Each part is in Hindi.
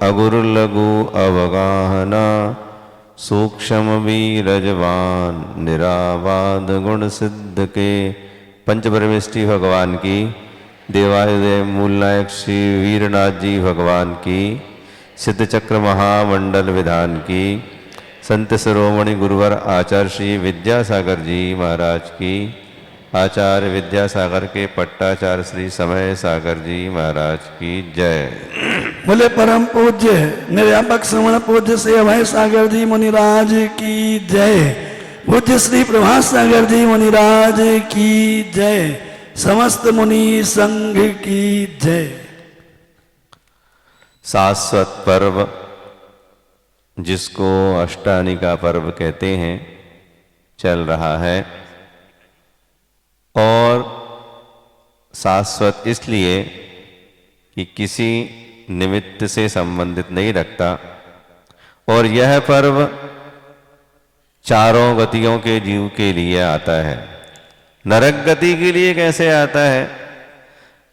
अगुरुलघु अवगाहना सूक्ष्म वीरजवान निराबाद गुण सिद्ध के पंचब्रह्मष्टि भगवान की, देवाहृदय मूल नायक श्री वीरनाथ जी भगवान की, सिद्ध चक्र महामंडल विधान की, संत शिरोमणि गुरुवर आचार्य श्री विद्यासागर जी महाराज की, आचार्य विद्यासागर के पट्टाचार्य श्री समय सागर जी महाराज की जय। बोले परम पूज्य निर्व्यापक श्रवण पूज्य श्री अभय सागर जी मुनिराज की जय। पूज्य श्री प्रभास सागर जी मुनिराज की जय। समस्त मुनि संघ की जय। शाश्वत पर्व जिसको अष्टानी का पर्व कहते हैं चल रहा है, और शाश्वत इसलिए कि किसी निमित्त से संबंधित नहीं रखता, और यह पर्व चारों गतियों के जीव के लिए आता है। नरक गति के लिए कैसे आता है?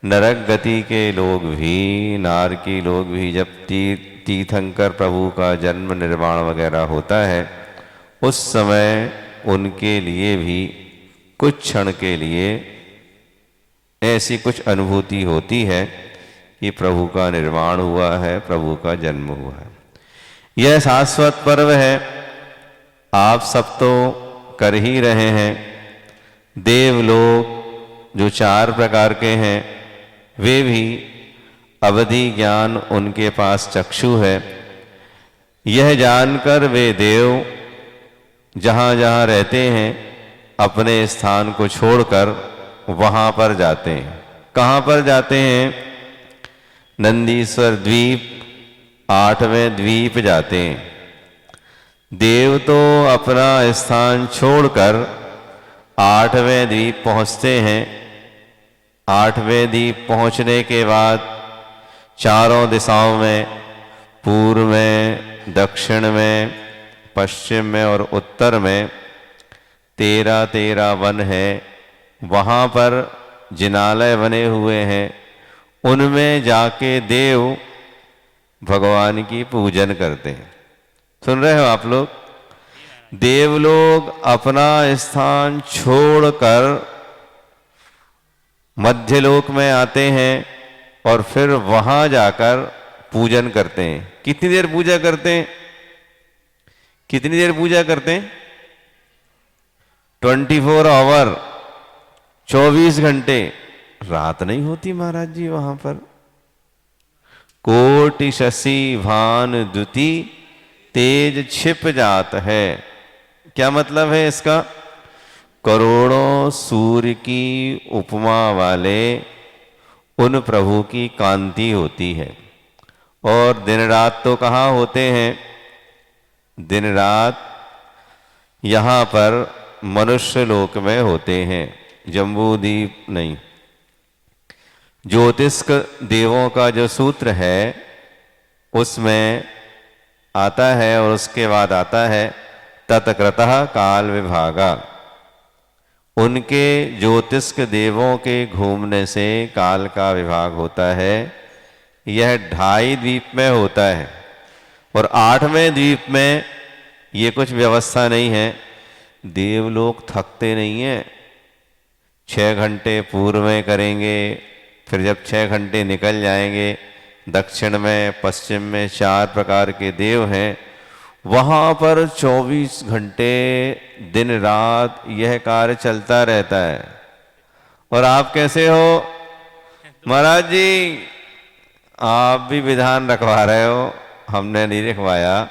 नरक गति के लोग भी, नार की लोग भी जब तीर्थंकर प्रभु का जन्म निर्वाण वगैरह होता है, उस समय उनके लिए भी कुछ क्षण के लिए ऐसी कुछ अनुभूति होती है कि प्रभु का निर्वाण हुआ है, प्रभु का जन्म हुआ है। यह शाश्वत पर्व है। आप सब तो कर ही रहे हैं। देवलोक जो 4 प्रकार के हैं वे भी अवधि ज्ञान उनके पास चक्षु है। यह जानकर वे देव जहाँ जहाँ रहते हैं अपने स्थान को छोड़कर वहाँ पर जाते हैं। कहाँ पर जाते हैं? नंदीश्वर द्वीप, 8वें द्वीप जाते हैं। देव तो अपना स्थान छोड़कर 8वें द्वीप पहुँचते हैं। 8वें द्वीप पहुँचने के बाद चारों दिशाओं में, पूर्व में, दक्षिण में, पश्चिम में और उत्तर में 13 वन है। वहाँ पर जिनालय बने हुए हैं। उनमें जाके देव भगवान की पूजन करते हैं। सुन रहे हो आप लोग? देव लोग अपना स्थान छोड़कर मध्यलोक में आते हैं और फिर वहां जाकर पूजन करते हैं। कितनी देर पूजा करते हैं? कितनी देर पूजा करते हैं? 24 आवर, 24 घंटे। रात नहीं होती महाराज जी वहां पर। कोटि शशि भान द्युति तेज छिप जात है। क्या मतलब है इसका? करोड़ों सूर्य की उपमा वाले उन प्रभु की कांति होती है। और दिन रात तो कहाँ होते हैं? दिन रात यहाँ पर मनुष्य लोक में होते हैं। जम्बूद्वीप नहीं। ज्योतिष्क देवों का जो सूत्र है उसमें आता है, और उसके बाद आता है तत्कृतः काल विभागा। उनके ज्योतिष्क देवों के घूमने से काल का विभाग होता है। यह 2.5 द्वीप में होता है, और 8वें द्वीप में ये कुछ व्यवस्था नहीं है। देवलोक थकते नहीं हैं। 6 घंटे पूर्व में करेंगे, फिर जब 6 घंटे निकल जाएंगे, दक्षिण में, पश्चिम में 4 प्रकार के देव हैं। वहाँ पर 24 घंटे दिन रात यह कार्य चलता रहता है। और आप कैसे हो महाराज जी? आप भी विधान रखवा रहे हो। हमने नहीं रखवाया।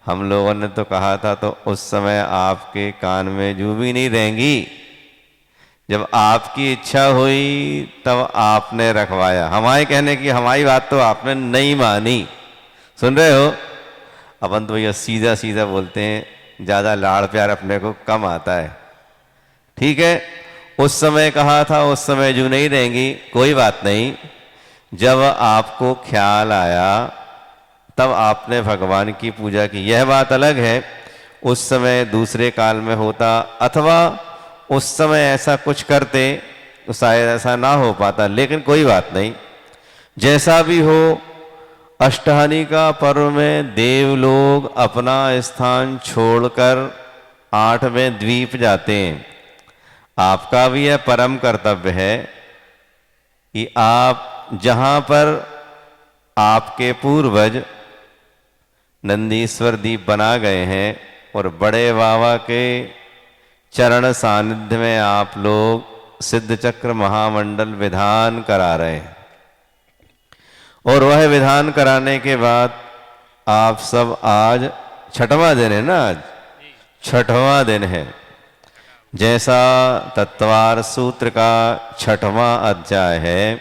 हम लोगों ने तो कहा था, तो उस समय आपके कान में जू भी नहीं रहेंगी। जब आपकी इच्छा हुई तब आपने रखवाया। हमारे कहने की हमारी बात तो आपने नहीं मानी। सुन रहे हो? अपन तो भैया सीधा सीधा बोलते हैं, ज़्यादा लाड़ प्यार अपने को कम आता है। ठीक है, उस समय कहा था, उस समय जू नहीं रहेंगी, कोई बात नहीं। जब आपको ख्याल आया तब आपने भगवान की पूजा की, यह बात अलग है। उस समय दूसरे काल में होता, अथवा उस समय ऐसा कुछ करते तो शायद ऐसा ना हो पाता। लेकिन कोई बात नहीं, जैसा भी हो अष्टहानी का पर्व में देव लोग अपना स्थान छोड़कर 8वें द्वीप जाते हैं। आपका भी यह परम कर्तव्य है कि आप जहाँ पर आपके पूर्वज नंदीश्वर दीप बना गए हैं और बड़े बाबा के चरण सानिध्य में आप लोग सिद्ध चक्र महामंडल विधान करा रहे हैं, और वह विधान कराने के बाद आप सब आज छठवां दिन है ना, आज छठवां दिन है। जैसा तत्वार सूत्र का छठवां अध्याय है,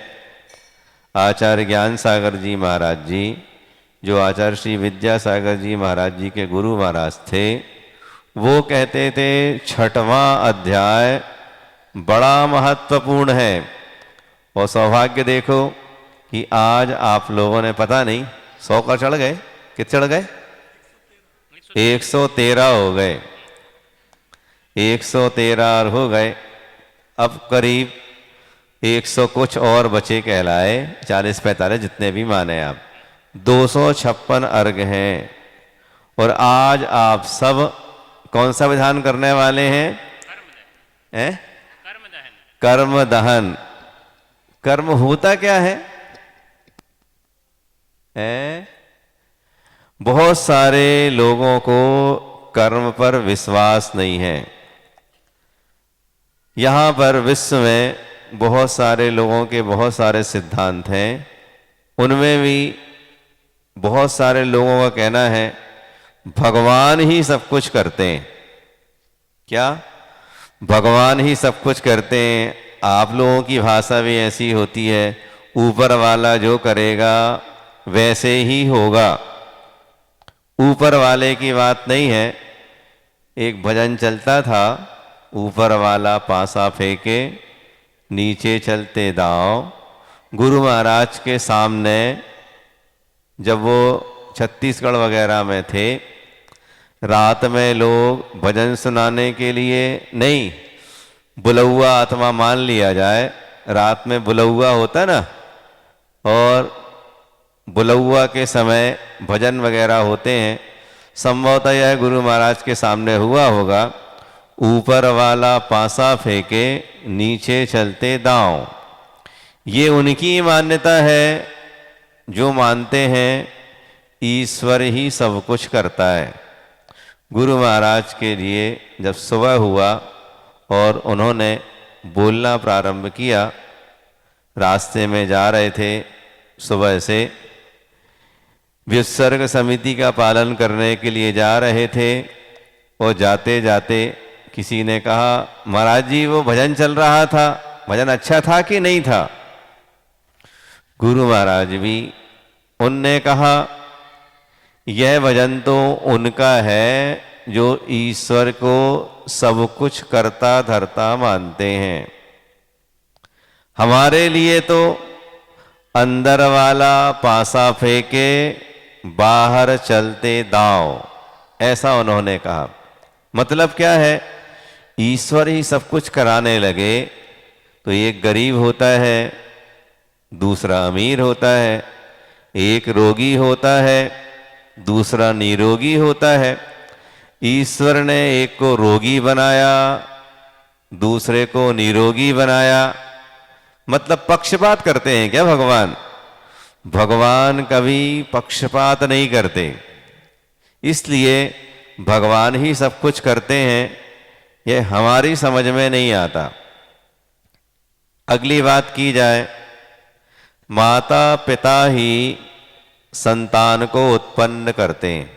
आचार्य ज्ञान सागर जी महाराज जी, जो आचार्य श्री विद्यासागर जी महाराज जी के गुरु महाराज थे, वो कहते थे छठवां अध्याय बड़ा महत्वपूर्ण है। और सौभाग्य देखो कि आज आप लोगों ने पता नहीं 100 का चढ़ गए, कितने चढ़ गए? 113 हो गए, 113 हो गए। अब करीब 100 कुछ और बचे कहलाए, 40-45 जितने भी माने आप, 256 अर्घ हैं। और आज आप सब कौन सा विधान करने वाले हैं? कर्म दहन। कर्म होता क्या है? बहुत सारे लोगों को कर्म पर विश्वास नहीं है। यहाँ पर विश्व में बहुत सारे लोगों के बहुत सारे सिद्धांत हैं, उनमें भी बहुत सारे लोगों का कहना है भगवान ही सब कुछ करते हैं। क्या? भगवान ही सब कुछ करते हैं। आप लोगों की भाषा भी ऐसी होती है, ऊपर वाला जो करेगा वैसे ही होगा। ऊपर वाले की बात नहीं है। एक भजन चलता था, ऊपर वाला पासा फेंके नीचे चलते दांव। गुरु महाराज के सामने जब वो छत्तीसगढ़ वगैरह में थे, रात में लोग भजन सुनाने के लिए नहीं, बुलौआ आत्मा मान लिया जाए, रात में बुलौआ होता ना, और बुलौआ के समय भजन वगैरह होते हैं। संभवतः यह गुरु महाराज के सामने हुआ होगा, ऊपर वाला पासा फेंके नीचे चलते दांव। ये उनकी मान्यता है जो मानते हैं ईश्वर ही सब कुछ करता है। गुरु महाराज के लिए जब सुबह हुआ और उन्होंने बोलना प्रारंभ किया, रास्ते में जा रहे थे, सुबह से व्युत्सर्ग समिति का पालन करने के लिए जा रहे थे, और जाते जाते किसी ने कहा महाराज जी वो भजन चल रहा था, भजन अच्छा था कि नहीं था? गुरु महाराज भी उनने कहा यह भजन तो उनका है जो ईश्वर को सब कुछ करता धरता मानते हैं। हमारे लिए तो अंदर वाला पासा फेंके बाहर चलते दांव, ऐसा उन्होंने कहा। मतलब क्या है? ईश्वर ही सब कुछ कराने लगे तो एक गरीब होता है, दूसरा अमीर होता है, एक रोगी होता है, दूसरा निरोगी होता है। ईश्वर ने एक को रोगी बनाया, दूसरे को निरोगी बनाया। मतलब पक्षपात करते हैं क्या भगवान? भगवान कभी पक्षपात नहीं करते, इसलिए भगवान ही सब कुछ करते हैं, यह हमारी समझ में नहीं आता। अगली बात की जाए, माता पिता ही संतान को उत्पन्न करते हैं।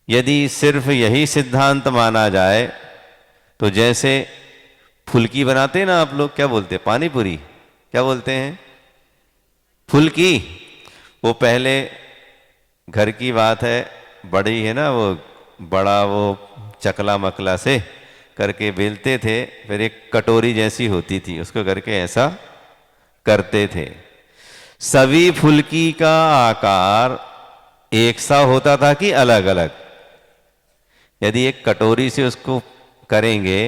यदि सिर्फ यही सिद्धांत माना जाए तो जैसे फुल्की बनाते हैं ना, आप लोग क्या बोलते हैं? पानी पूरी क्या बोलते हैं? फुल्की। वो पहले घर की बात है, बड़ी है ना, वो बड़ा वो चकला मकला से करके बेलते थे, फिर एक कटोरी जैसी होती थी, उसको करके ऐसा करते थे। सभी फुल्की का आकार एक सा होता था कि अलग अलग? यदि एक कटोरी से उसको करेंगे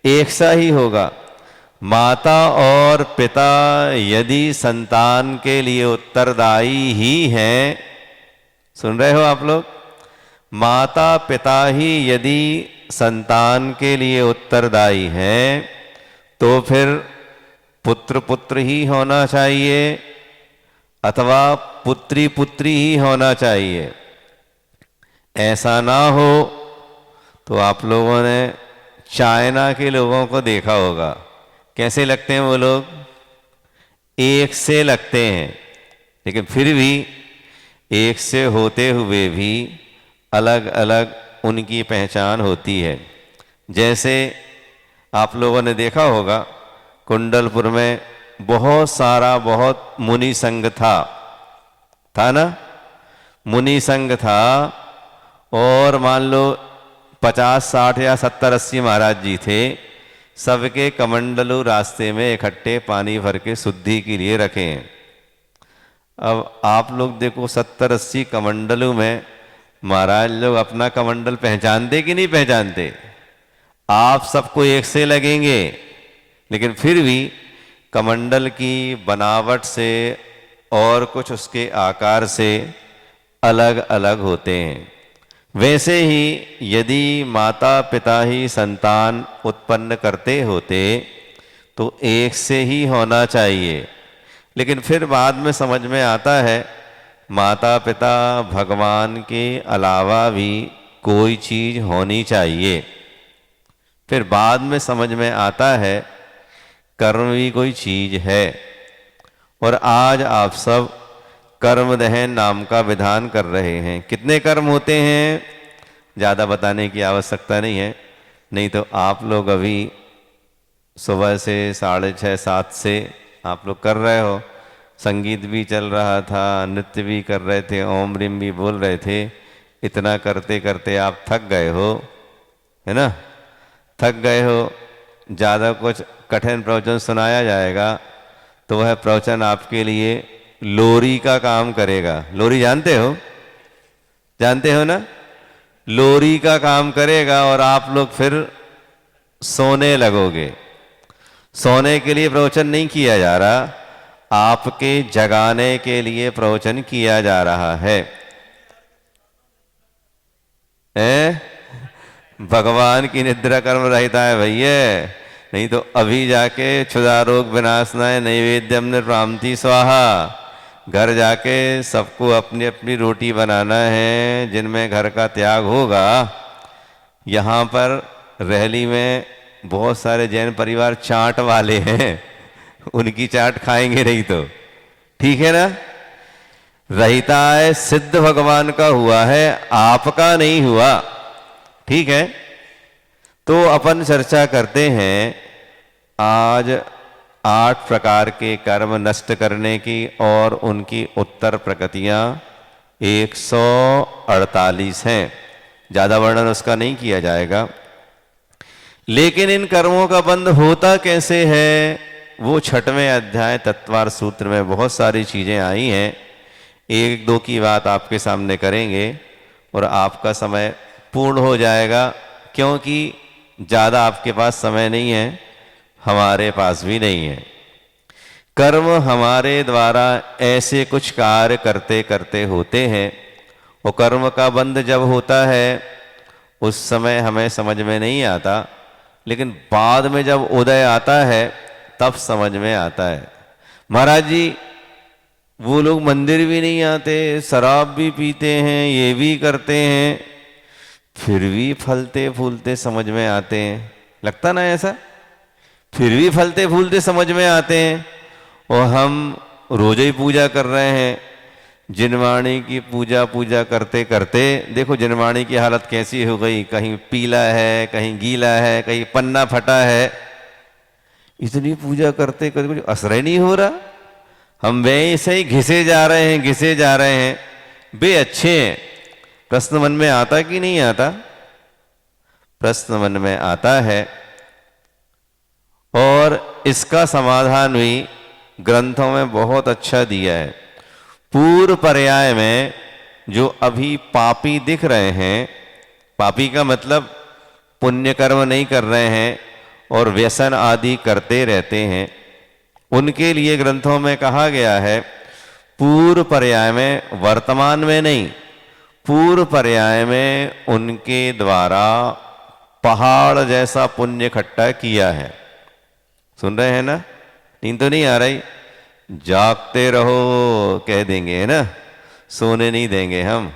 एक सा ही होगा। माता और पिता यदि संतान के लिए उत्तरदायी ही हैं, सुन रहे हो आप लोग, माता पिता ही यदि संतान के लिए उत्तरदायी हैं तो फिर पुत्र पुत्र ही होना चाहिए अथवा पुत्री पुत्री ही होना चाहिए। ऐसा ना हो तो आप लोगों ने चाइना के लोगों को देखा होगा, कैसे लगते हैं वो लोग, एक से लगते हैं, लेकिन फिर भी एक से होते हुए भी अलग अलग उनकी पहचान होती है। जैसे आप लोगों ने देखा होगा कुंडलपुर में बहुत मुनि संघ था ना, मुनि संघ था, और मान लो 50 60 या 70 80 महाराज जी थे, सबके कमंडलू रास्ते में इकट्ठे पानी भर के शुद्धि के लिए रखे हैं। अब आप लोग देखो 70 80 कमंडलू में महाराज लोग अपना कमंडल पहचानते कि नहीं पहचानते? आप सबको एक से लगेंगे, लेकिन फिर भी कमंडल की बनावट से और कुछ उसके आकार से अलग अलग होते हैं। वैसे ही यदि माता पिता ही संतान उत्पन्न करते होते तो एक से ही होना चाहिए, लेकिन फिर बाद में समझ में आता है माता पिता भगवान के अलावा भी कोई चीज होनी चाहिए। फिर बाद में समझ में आता है कर्म भी कोई चीज है। और आज आप सब कर्म दहन नाम का विधान कर रहे हैं। कितने कर्म होते हैं ज़्यादा बताने की आवश्यकता नहीं है, नहीं तो आप लोग अभी सुबह से 6:30 7 से आप लोग कर रहे हो, संगीत भी चल रहा था, नृत्य भी कर रहे थे, ओम रिम भी बोल रहे थे। इतना करते करते आप थक गए हो, है ना, थक गए हो। ज़्यादा कुछ कठिन प्रवचन सुनाया जाएगा तो वह प्रवचन आपके लिए लोरी का काम करेगा। लोरी जानते हो, जानते हो ना, लोरी का काम करेगा और आप लोग फिर सोने लगोगे। सोने के लिए प्रवचन नहीं किया जा रहा, आपके जगाने के लिए प्रवचन किया जा रहा है। भगवान की निद्रा कर्म रहता है भैया, नहीं तो अभी जाके क्षुधा रोग विनाशनाय नैवेद्यम निर्प्रांति स्वाहा, घर जाके सबको अपनी अपनी रोटी बनाना है। जिनमें घर का त्याग होगा, यहाँ पर रहली में बहुत सारे जैन परिवार चाट वाले हैं, उनकी चाट खाएंगे नहीं तो, ठीक है ना। रहता है सिद्ध भगवान का हुआ है, आपका नहीं हुआ, ठीक है। तो अपन चर्चा करते हैं आज 8 प्रकार के कर्म नष्ट करने की और उनकी उत्तर प्रकृतियां 148 हैं। ज़्यादा वर्णन उसका नहीं किया जाएगा, लेकिन इन कर्मों का बंध होता कैसे है वो 6वें अध्याय तत्वार सूत्र में बहुत सारी चीज़ें आई हैं। 1-2 की बात आपके सामने करेंगे और आपका समय पूर्ण हो जाएगा, क्योंकि ज़्यादा आपके पास समय नहीं है, हमारे पास भी नहीं है। कर्म हमारे द्वारा ऐसे कुछ कार्य करते करते होते हैं, वो कर्म का बंध जब होता है उस समय हमें समझ में नहीं आता, लेकिन बाद में जब उदय आता है तब समझ में आता है। महाराज जी वो लोग मंदिर भी नहीं आते, शराब भी पीते हैं, ये भी करते हैं, फिर भी फलते फूलते समझ में आते हैं। लगता ना ऐसा, फिर भी फलते फूलते समझ में आते हैं। और हम रोज ही पूजा कर रहे हैं, जिनवाणी की पूजा करते करते देखो जिनवाणी की हालत कैसी हो गई, कहीं पीला है, कहीं गीला है, कहीं पन्ना फटा है। इतनी पूजा करते करते कुछ असर ही नहीं हो रहा, हम वैसे ही घिसे जा रहे हैं। बे अच्छे हैं। प्रश्न मन में आता कि नहीं आता? प्रश्न मन में आता है, और इसका समाधान भी ग्रंथों में बहुत अच्छा दिया है। पूर्व पर्याय में जो अभी पापी दिख रहे हैं, पापी का मतलब पुण्य कर्म नहीं कर रहे हैं और व्यसन आदि करते रहते हैं, उनके लिए ग्रंथों में कहा गया है, पूर्व पर्याय में, वर्तमान में नहीं, पूर्व पर्याय में उनके द्वारा पहाड़ जैसा पुण्य इकट्ठा किया है। सुन रहे हैं ना? नींद तो नहीं आ रही? जागते रहो कह देंगे, है ना? सोने नहीं देंगे हम।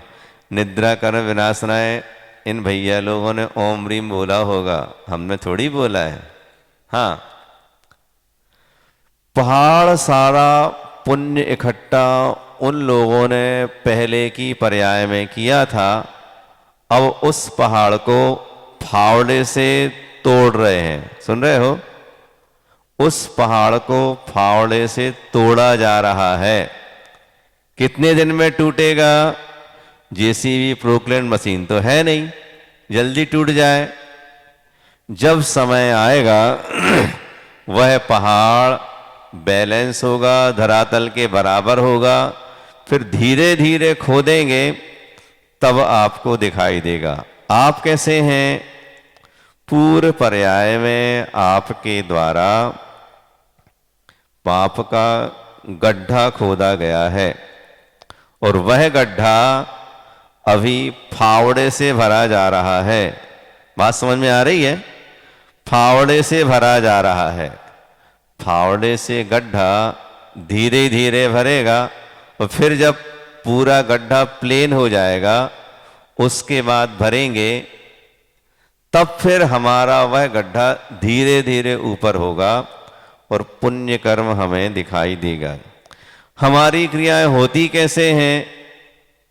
निद्रा कर्म विनाशनाय, इन भैया लोगों ने ओम रीम बोला होगा, हमने थोड़ी बोला है। हाँ, पहाड़ सारा पुण्य इकट्ठा उन लोगों ने पहले की पर्याय में किया था, अब उस पहाड़ को फावड़े से तोड़ रहे हैं। सुन रहे हो? उस पहाड़ को फावड़े से तोड़ा जा रहा है। कितने दिन में टूटेगा? जेसीबी प्रोक्लेन मशीन तो है नहीं, जल्दी टूट जाए। जब समय आएगा वह पहाड़ बैलेंस होगा, धरातल के बराबर होगा, फिर धीरे धीरे खोदेंगे, तब आपको दिखाई देगा। आप कैसे हैं? पूर्व पर्याय में आपके द्वारा पाप का गड्ढा खोदा गया है और वह गड्ढा अभी फावड़े से भरा जा रहा है। बात समझ में आ रही है? फावड़े से भरा जा रहा है। फावड़े से गड्ढा धीरे धीरे भरेगा और फिर जब पूरा गड्ढा प्लेन हो जाएगा, उसके बाद भरेंगे, तब फिर हमारा वह गड्ढा धीरे धीरे ऊपर होगा और पुण्य कर्म हमें दिखाई देगा। हमारी क्रियाएं होती कैसे हैं?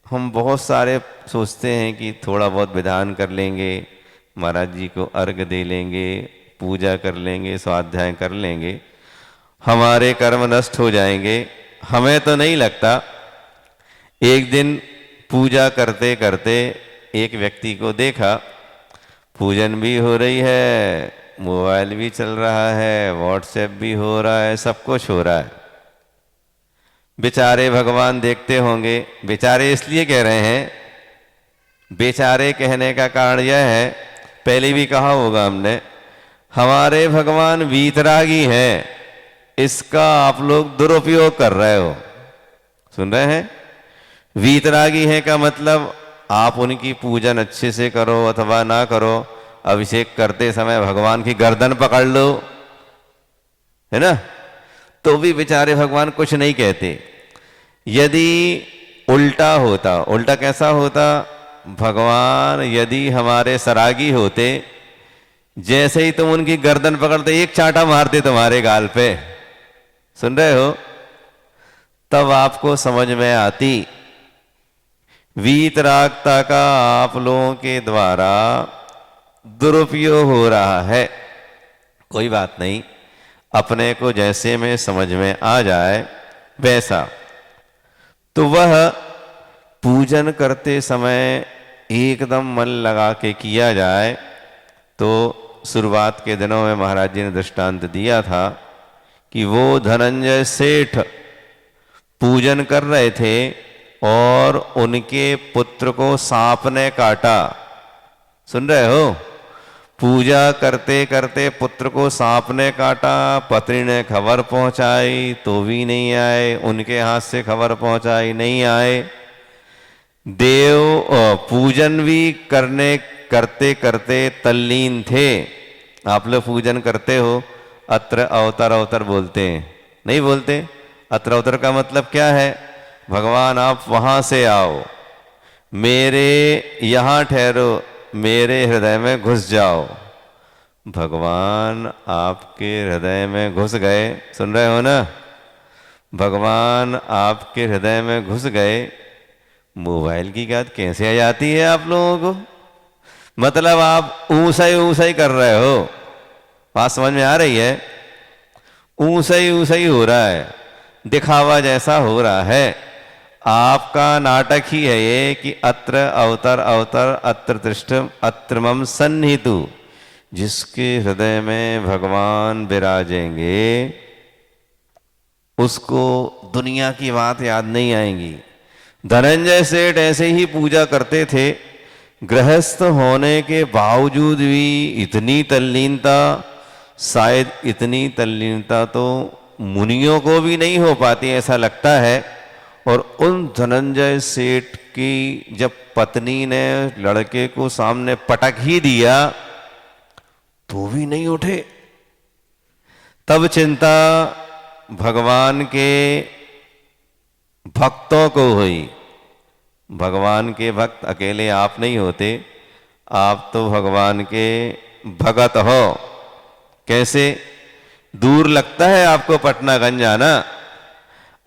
हम बहुत सारे सोचते हैं कि थोड़ा बहुत विधान कर लेंगे, महाराज जी को अर्घ दे लेंगे, पूजा कर लेंगे, स्वाध्याय कर लेंगे, हमारे कर्म नष्ट हो जाएंगे। हमें तो नहीं लगता। एक दिन पूजा करते करते एक व्यक्ति को देखा, पूजन भी हो रही है, मोबाइल भी चल रहा है, व्हाट्सएप भी हो रहा है, सब कुछ हो रहा है। बेचारे भगवान देखते होंगे। बेचारे इसलिए कह रहे हैं, बेचारे कहने का कारण यह है, पहले भी कहा होगा हमने, हमारे भगवान वीतरागी हैं, इसका आप लोग दुरुपयोग कर रहे हो। सुन रहे हैं? वीतरागी है का मतलब आप उनकी पूजन अच्छे से करो अथवा ना करो, अभिषेक करते समय भगवान की गर्दन पकड़ लो, है ना, तो भी बेचारे भगवान कुछ नहीं कहते। यदि उल्टा होता, उल्टा कैसा होता? भगवान यदि हमारे सरागी होते, जैसे ही तुम उनकी गर्दन पकड़ते एक चांटा मारते तुम्हारे गाल पे, सुन रहे हो, तब आपको समझ में आती। वीतरागता का आप लोगों के द्वारा दुरुपयोग हो रहा है। कोई बात नहीं, अपने को जैसे में समझ में आ जाए वैसा। तो वह पूजन करते समय एकदम मन लगा के किया जाए। तो शुरुआत के दिनों में महाराज जी ने दृष्टांत दिया था कि वो धनंजय सेठ पूजन कर रहे थे और उनके पुत्र को सांप ने काटा। सुन रहे हो? पूजा करते करते पुत्र को सांप ने काटा, पत्नी ने खबर पहुंचाई तो भी नहीं आए, उनके हाथ से खबर पहुंचाई नहीं आए। देव पूजन भी करते करते तल्लीन थे। आप लोग पूजन करते हो, अत्र अवतर अवतर बोलते हैं, नहीं बोलते? अत्र अवतर का मतलब क्या है? भगवान आप वहां से आओ, मेरे यहां ठहरो, मेरे हृदय में घुस जाओ। भगवान आपके हृदय में घुस गए। सुन रहे हो ना? भगवान आपके हृदय में घुस गए। मोबाइल की याद कैसे आ जाती है आप लोगों को? मतलब आप ऊंसा ही कर रहे हो। बात समझ में आ रही है? ऊंसा ही हो रहा है, दिखावा जैसा हो रहा है। आपका नाटक ही है ये कि अत्र अवतर अवतर अत्र तिष्ठम अत्र मम सन्निहितु। जिसके हृदय में भगवान विराजेंगे उसको दुनिया की बात याद नहीं आएंगी। धनंजय सेठ ऐसे ही पूजा करते थे, गृहस्थ होने के बावजूद भी इतनी तल्लीनता, शायद इतनी तल्लीनता तो मुनियों को भी नहीं हो पाती, ऐसा लगता है। और उन धनंजय सेठ की जब पत्नी ने लड़के को सामने पटक ही दिया तो भी नहीं उठे। तब चिंता भगवान के भक्तों को हुई। भगवान के भक्त अकेले आप नहीं होते, आप तो भगवान के भगत हो। कैसे? दूर लगता है आपको पटनागंज आना,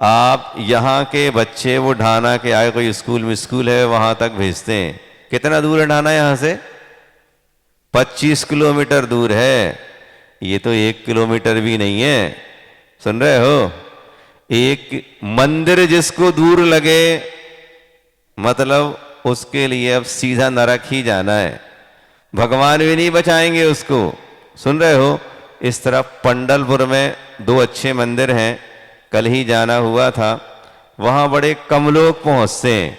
आप यहाँ के बच्चे वो ढाना के आए, कोई स्कूल है वहां तक भेजते हैं। कितना दूर है ढाना यहाँ से? 25 किलोमीटर दूर है। ये तो 1 किलोमीटर भी नहीं है। सुन रहे हो? एक मंदिर जिसको दूर लगे मतलब उसके लिए अब सीधा नरक ही जाना है, भगवान भी नहीं बचाएंगे उसको। सुन रहे हो? इस तरफ पंडलपुर में 2 अच्छे मंदिर हैं, कल ही जाना हुआ था, वहाँ बड़े कम लोग पहुँचते हैं,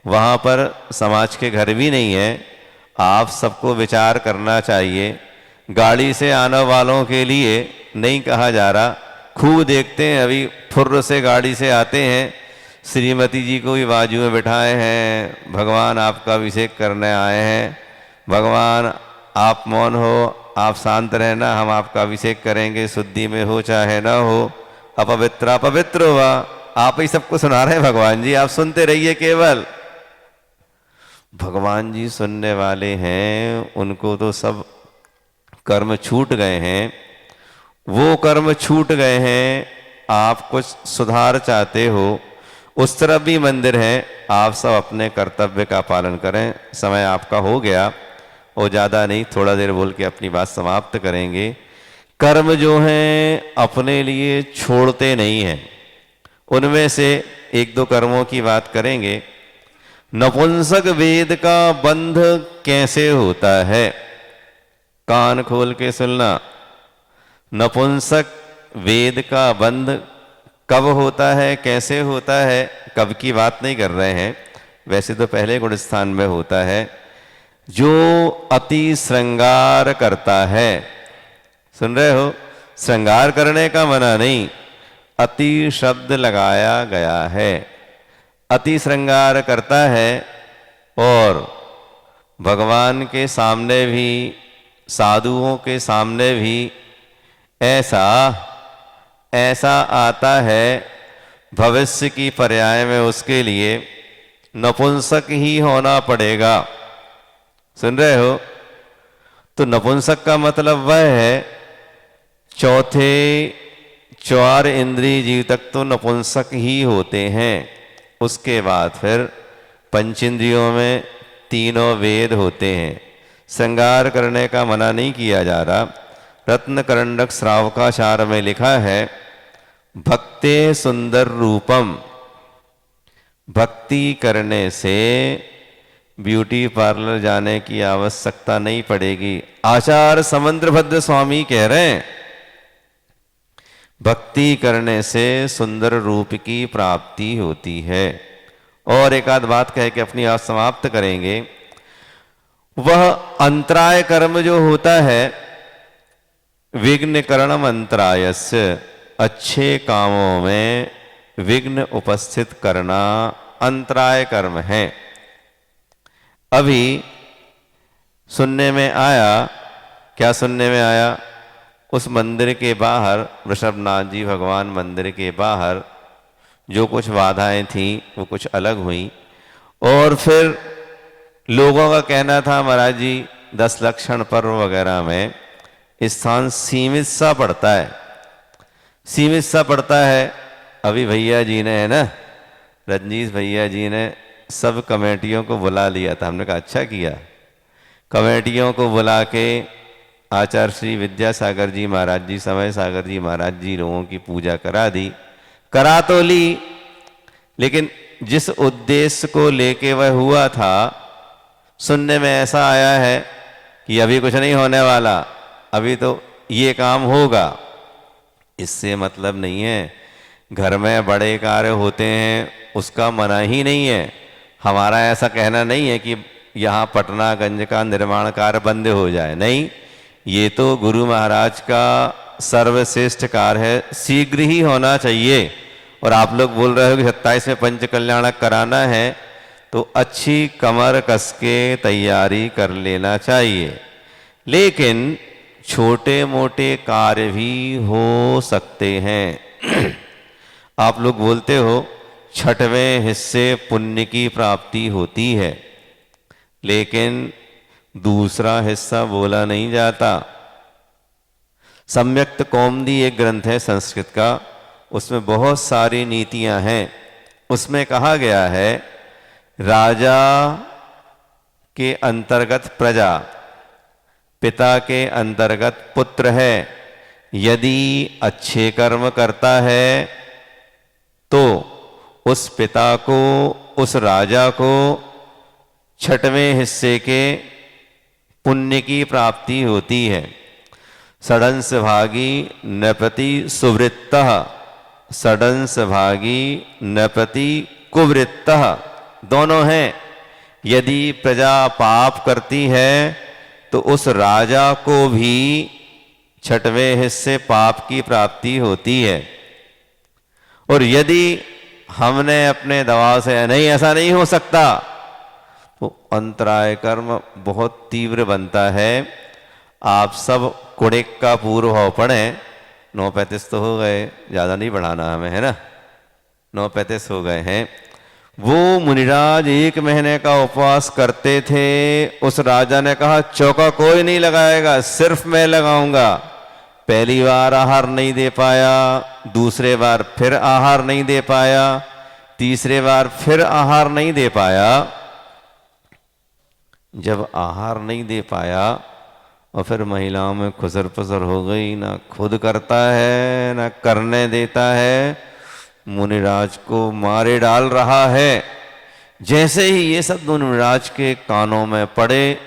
वहाँ पर समाज के घर भी नहीं है। आप सबको विचार करना चाहिए। गाड़ी से आने वालों के लिए नहीं कहा जा रहा, खूब देखते हैं अभी फुर्र से गाड़ी से आते हैं, श्रीमती जी को भी बाजू में बिठाए हैं, भगवान आपका अभिषेक करने आए हैं, भगवान आप मौन हो, आप शांत रहना, हम आपका अभिषेक करेंगे, शुद्धि में हो चाहे ना हो, अपवित्र अपवित्र हुआ। आप ही सबको सुना रहे हैं भगवान जी, आप सुनते रहिए केवल। भगवान जी सुनने वाले हैं, उनको तो सब कर्म छूट गए हैं। वो कर्म छूट गए हैं, आप कुछ सुधार चाहते हो, उस तरफ भी मंदिर है, आप सब अपने कर्तव्य का पालन करें। समय आपका हो गया और ज़्यादा नहीं, थोड़ा देर बोल के अपनी बात समाप्त करेंगे। कर्म जो हैं अपने लिए छोड़ते नहीं हैं, उनमें से 1-2 कर्मों की बात करेंगे। नपुंसक वेद का बंध कैसे होता है? कान खोल के सुनना। नपुंसक वेद का बंध कब होता है, कैसे होता है? कब की बात नहीं कर रहे हैं, वैसे तो पहले गुण स्थान में होता है। जो अति श्रृंगार करता है, सुन रहे हो? श्रृंगार करने का मना नहीं, अति शब्द लगाया गया है। अति श्रृंगार करता है और भगवान के सामने भी, साधुओं के सामने भी ऐसा आता है, भविष्य की पर्याय में उसके लिए नपुंसक ही होना पड़ेगा। सुन रहे हो? तो नपुंसक का मतलब वह है, चौथे 4 इंद्रिय जीव तक तो नपुंसक ही होते हैं। उसके बाद फिर पंचेंद्रियों में 3 वेद होते हैं। श्रृंगार करने का मना नहीं किया जा रहा। रत्न करंडक श्रावकाचार में लिखा है, भक्ते सुंदर रूपम। भक्ति करने से ब्यूटी पार्लर जाने की आवश्यकता नहीं पड़ेगी। आचार्य समुद्रभद्र स्वामी कह रहे हैं, भक्ति करने से सुंदर रूप की प्राप्ति होती है। और एक आध बात कह के अपनी बात समाप्त करेंगे। वह अंतराय कर्म जो होता है, विघ्न करणम अंतरायस्य, अच्छे कामों में विघ्न उपस्थित करना अंतराय कर्म है। अभी सुनने में आया, क्या सुनने में आया? उस मंदिर के बाहर, वृषभनाथ जी भगवान मंदिर के बाहर जो कुछ बाधाएं थीं वो कुछ अलग हुई। और फिर लोगों का कहना था, महाराज जी 10 लक्षण पर्व वगैरह में स्थान सीमित सा पड़ता है, सीमित सा पड़ता है। अभी भैया जी ने, है ना, रजनीश भैया जी ने सब कमेटियों को बुला लिया था। हमने कहा अच्छा किया, कमेटियों को बुला के आचार्य श्री विद्यासागर जी महाराज जी, समय सागर जी महाराज जी लोगों की पूजा करा दी। करा तो ली, लेकिन जिस उद्देश्य को लेके वह हुआ था, सुनने में ऐसा आया है कि अभी कुछ नहीं होने वाला, अभी तो ये काम होगा। इससे मतलब नहीं है। घर में बड़े कार्य होते हैं, उसका मना ही नहीं है। हमारा ऐसा कहना नहीं है कि यहाँ पटनागंज का निर्माण कार्य बंद हो जाए, नहीं। ये तो गुरु महाराज का सर्वश्रेष्ठ कार्य है, शीघ्र ही होना चाहिए। और आप लोग बोल रहे हो कि 27 में पंच कल्याणक कराना है, तो अच्छी कमर कस के तैयारी कर लेना चाहिए। लेकिन छोटे मोटे कार्य भी हो सकते हैं। आप लोग बोलते हो 6वें हिस्से पुण्य की प्राप्ति होती है, लेकिन दूसरा हिस्सा बोला नहीं जाता। सम्यक्त कौमुदी एक ग्रंथ है संस्कृत का, उसमें बहुत सारी नीतियां हैं। उसमें कहा गया है राजा के अंतर्गत प्रजा, पिता के अंतर्गत पुत्र है। यदि अच्छे कर्म करता है तो उस पिता को, उस राजा को 6वें हिस्से के पुण्य की प्राप्ति होती है। षडंश भागी नृपति सुवृत्तः, षडंश भागी नृपति कुवृत्तः, दोनों हैं। यदि प्रजा पाप करती है तो उस राजा को भी 6वें हिस्से पाप की प्राप्ति होती है। और यदि हमने अपने दबाव से नहीं ऐसा नहीं हो सकता, तो अंतराय कर्म बहुत तीव्र बनता है। आप सब कुड़िक का पूर्व भाव पढ़ें। 9:35 तो हो गए, ज़्यादा नहीं बढ़ाना हमें, है ना। 9:35 हो गए हैं। वो मुनिराज 1 महीने का उपवास करते थे। उस राजा ने कहा चौका कोई नहीं लगाएगा, सिर्फ मैं लगाऊंगा। पहली बार आहार नहीं दे पाया, दूसरे बार फिर आहार नहीं दे पाया, तीसरे बार फिर आहार नहीं दे पाया। जब आहार नहीं दे पाया और फिर महिलाओं में खुसर पुसर हो गई, ना खुद करता है ना करने देता है, मुनिराज को मारे डाल रहा है। जैसे ही ये सब मुनिराज के कानों में पड़े,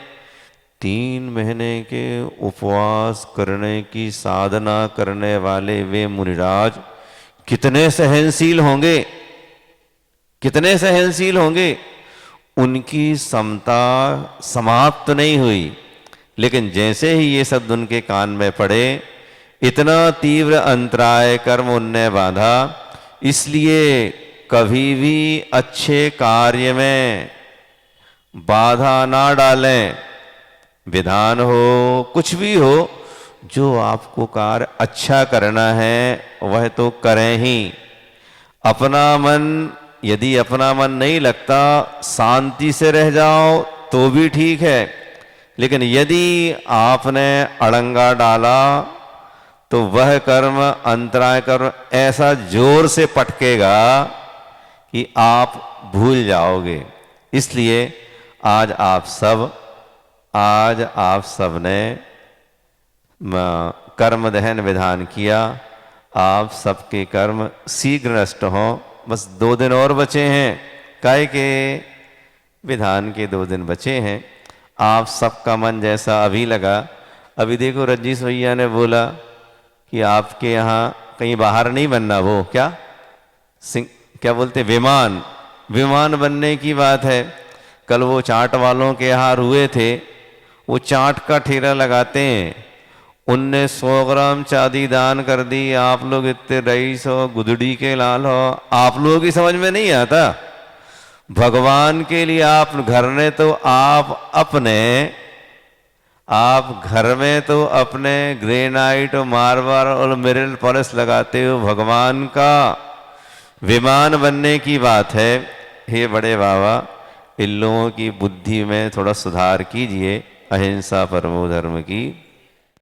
3 महीने के उपवास करने की साधना करने वाले वे मुनिराज कितने सहनशील होंगे, कितने सहनशील होंगे। उनकी समता समाप्त नहीं हुई, लेकिन जैसे ही ये शब्द उनके कान में पड़े, इतना तीव्र अंतराय कर्म उनने बांधा। इसलिए कभी भी अच्छे कार्य में बाधा ना डालें। विधान हो, कुछ भी हो, जो आपको कार्य अच्छा करना है वह तो करें ही। अपना मन, यदि अपना मन नहीं लगता, शांति से रह जाओ तो भी ठीक है। लेकिन यदि आपने अड़ंगा डाला तो वह कर्म, अंतराय कर्म ऐसा जोर से पटकेगा कि आप भूल जाओगे। इसलिए आज आप सब ने कर्म दहन विधान किया। आप सबके कर्म शीघ्र नष्ट हों। बस 2 दिन और बचे हैं, काहे के विधान के 2 दिन बचे हैं। आप सबका मन जैसा अभी लगा। अभी देखो रजनीश भैया ने बोला कि आपके यहाँ कहीं बाहर नहीं बनना, वो क्या बोलते, विमान बनने की बात है। कल वो चाट वालों के यहाँ हुए थे, वो चाट का ठेला लगाते हैं, उनने 100 ग्राम चांदी दान कर दी। आप लोग इतने रईस हो, गुदड़ी के लाल हो, आप लोगों की समझ में नहीं आता। भगवान के लिए आप घर में तो आप घर में तो अपने ग्रेनाइट और मार्बल और मिरर पॉलिश लगाते हो। भगवान का विमान बनने की बात है। हे बड़े बाबा, इन लोगों की बुद्धि में थोड़ा सुधार कीजिए। अहिंसा परमो धर्म की